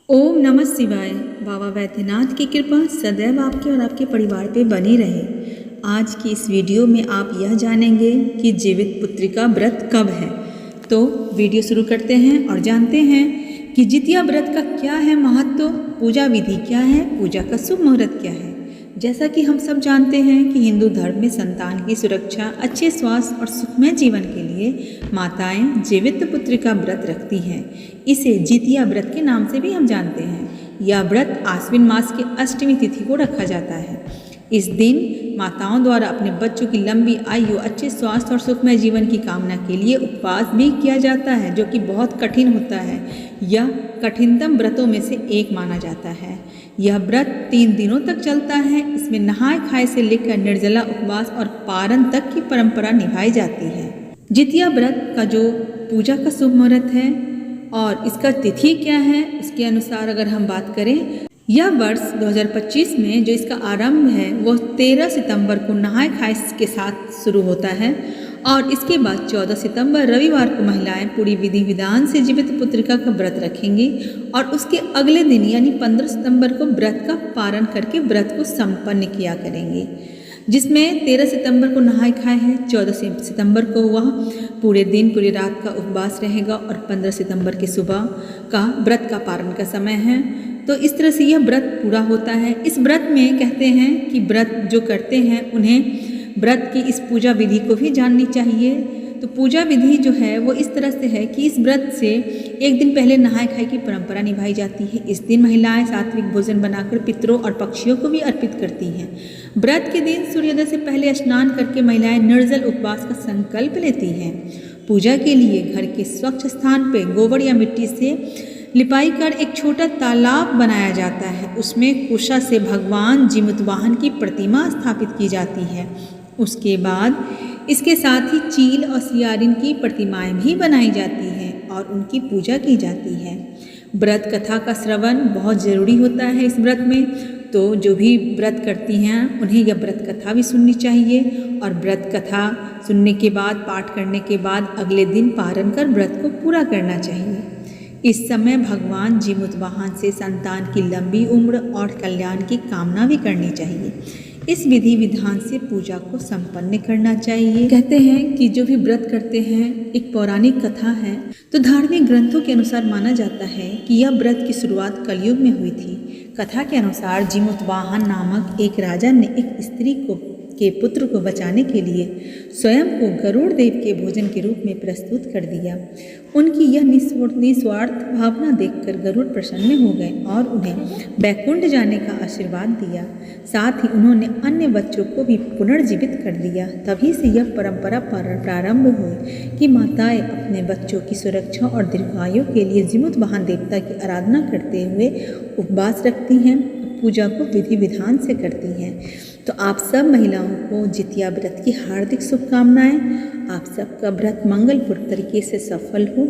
ओम नमः शिवाय। बाबा वैद्यनाथ की कृपा सदैव आपके और आपके परिवार पे बनी रहे। आज की इस वीडियो में आप यह जानेंगे कि जीवित पुत्रिका व्रत कब है। तो वीडियो शुरू करते हैं और जानते हैं कि जितिया व्रत का क्या है महत्व, पूजा विधि क्या है, पूजा का शुभ मुहूर्त क्या है। जैसा कि हम सब जानते हैं कि हिंदू धर्म में संतान की सुरक्षा, अच्छे स्वास्थ्य और सुखमय जीवन के लिए माताएं जीवित पुत्रिका व्रत रखती हैं। इसे जितिया व्रत के नाम से भी हम जानते हैं। यह व्रत आश्विन मास के अष्टमी तिथि को रखा जाता है। इस दिन माताओं द्वारा अपने बच्चों की लंबी आयु, अच्छे स्वास्थ्य और सुखमय जीवन की कामना के लिए उपवास भी किया जाता है, जो कि बहुत कठिन होता है। यह कठिनतम व्रतों में से एक माना जाता है। यह व्रत 3 दिनों तक चलता है। इसमें नहाय खाए से लेकर निर्जला उपवास और पारण तक की परंपरा निभाई जाती है। जितिया व्रत का जो पूजा का शुभ मुहूर्त है और इसका तिथि क्या है, उसके अनुसार अगर हम बात करें, यह वर्ष 2025 में जो इसका आरंभ है वो 13 सितंबर को नहाय खाए के साथ शुरू होता है और इसके बाद 14 सितंबर रविवार को महिलाएं पूरी विधि विधान से जीवित पुत्रिका का व्रत रखेंगी और उसके अगले दिन यानी 15 सितंबर को व्रत का पारण करके व्रत को संपन्न किया करेंगी। जिसमें 13 सितंबर को नहाय खाए है, 14 सितंबर को वह पूरे दिन पूरी रात का उपवास रहेगा और 15 सितंबर की सुबह का व्रत का पारण का समय है। तो इस तरह से यह व्रत पूरा होता है। इस व्रत में कहते हैं कि व्रत जो करते हैं उन्हें व्रत की इस पूजा विधि को भी जाननी चाहिए। तो पूजा विधि जो है वो इस तरह से है कि इस व्रत से एक दिन पहले नहाय खाए की परंपरा निभाई जाती है। इस दिन महिलाएं सात्विक भोजन बनाकर पितरों और पक्षियों को भी अर्पित करती हैं। व्रत के दिन सूर्योदय से पहले स्नान करके महिलाएं निर्जल उपवास का संकल्प लेती हैं। पूजा के लिए घर के स्वच्छ स्थान पर गोबर या मिट्टी से लिपाई कर एक छोटा तालाब बनाया जाता है। उसमें कुशा से भगवान जीमूतवाहन की प्रतिमा स्थापित की जाती है। उसके बाद इसके साथ ही चील और सियारिन की प्रतिमाएं भी बनाई जाती हैं और उनकी पूजा की जाती है। व्रत कथा का श्रवण बहुत ज़रूरी होता है इस व्रत में। तो जो भी व्रत करती हैं उन्हें यह व्रत कथा भी सुननी चाहिए और व्रत कथा सुनने के बाद, पाठ करने के बाद अगले दिन पारण कर व्रत को पूरा करना चाहिए। इस समय भगवान जीमूतवाहन से संतान की लंबी उम्र और कल्याण की कामना भी करनी चाहिए। इस विधि विधान से पूजा को संपन्न करना चाहिए। कहते हैं कि जो भी व्रत करते हैं, एक पौराणिक कथा है। तो धार्मिक ग्रंथों के अनुसार माना जाता है कि यह व्रत की शुरुआत कलयुग में हुई थी। कथा के अनुसार जीमूतवाहन नामक एक राजा ने एक स्त्री के पुत्र को बचाने के लिए स्वयं को गरुड़ देव के भोजन के रूप में प्रस्तुत कर दिया। उनकी यह निस्वार्थ भावना देखकर गरुड़ प्रसन्न हो गए और उन्हें बैकुंठ जाने का आशीर्वाद दिया। साथ ही उन्होंने अन्य बच्चों को भी पुनर्जीवित कर दिया। तभी से यह परंपरा प्रारंभ हुई कि माताएं अपने बच्चों की सुरक्षा और दीर्घायु के लिए जीमूतवाहन देवता की आराधना करते हुए उपवास रखती हैं, पूजा को विधि विधान से करती हैं। तो आप सब महिलाओं को जितिया व्रत की हार्दिक शुभकामनाएं। आप सबका व्रत मंगलपूर्ण तरीके से सफल हो।